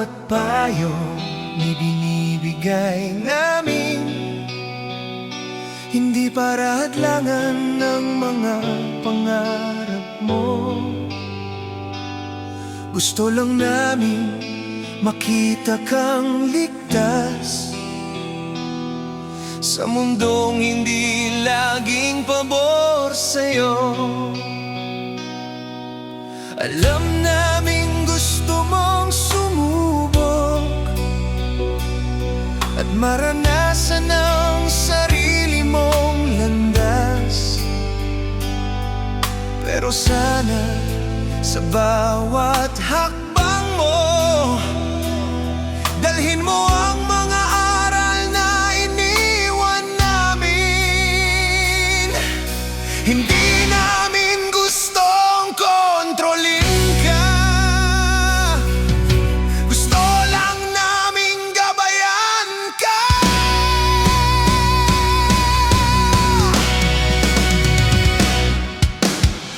bawat payong ibinibigay namin, hindi para hadlangan ng mga pangarap mo. Gusto lang namin makita kang ligtas sa mundong hindi laging pabor sa'yo. Alam namin gusto mong sumubok at maranasan ang sarili mong landas, pero sana sa bawat hakbang mo dalhin mo ang mga aral na iniwan namin. Hindi namin gustong kontrolin ka, gusto lang naming gabayan ka.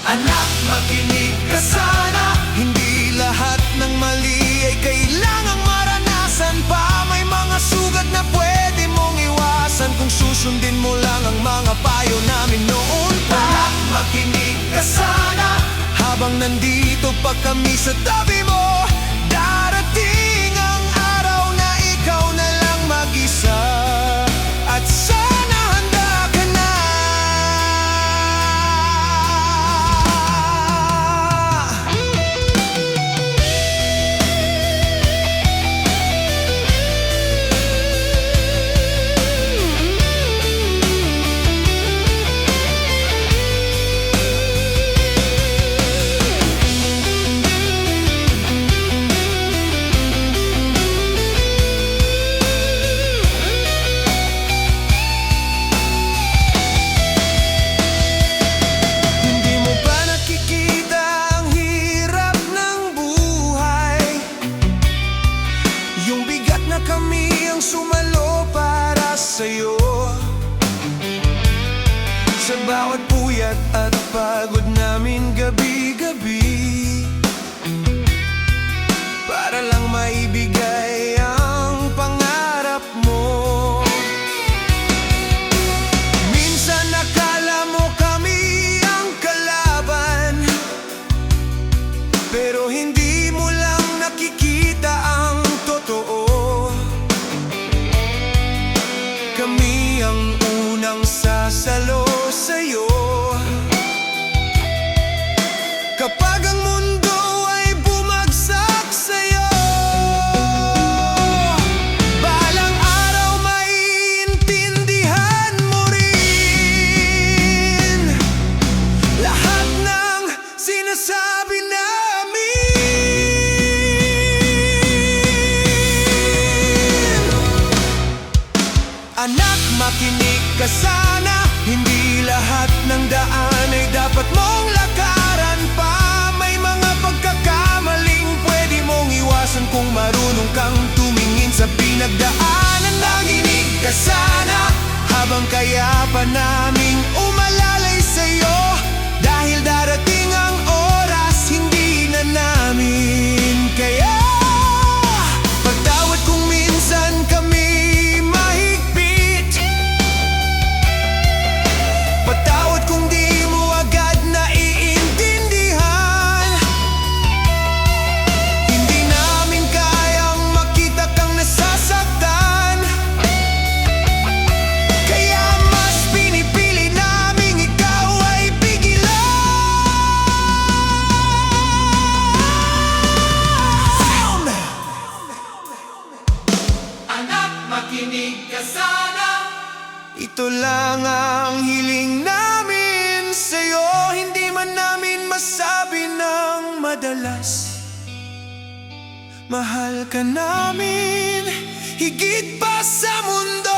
Anak, makinig ka sana, hindi lahat ng mali ay kailangang maranasan pa. May mga sugat na pwede mong iwasan kung susundin mo lang ang mga payo namin noon pa. Anak, makinig ka sana, habang nandito pa kami sa tabi mo. Darating ang araw na ikaw na lang mag-isa, at sana handa ka na. Kami ang sumalo para sa'yo, sa bawat puyat at pagod namin gabi-gabi, para lang maibigay ang pangarap mo. Minsan akala mo kami ang kalaban, pero hindi mo lang nakikita ang totoo. Kami ang unang sasalo sa'yo kapag ang mundo ay bumagsak sa'yo. Balang araw maiintindihan mo rin lahat ng sinasabi namin. Anak, makinig ka sana, hindi lahat ng daan ay dapat mong lakaran pa. May mga pagkakamaling pwede mong iwasan kung marunong kang tumingin sa pinagdaanan. Nakinig ka sana, habang kaya pa naming umalalay sa'yo, dahil darating ang oras hindi na namin kaya. Pagtawad kung minsan kami makinig ka sana. Ito lang ang hiling namin sa'yo, hindi man namin masabi ng madalas. Mahal ka namin higit pa sa mundo.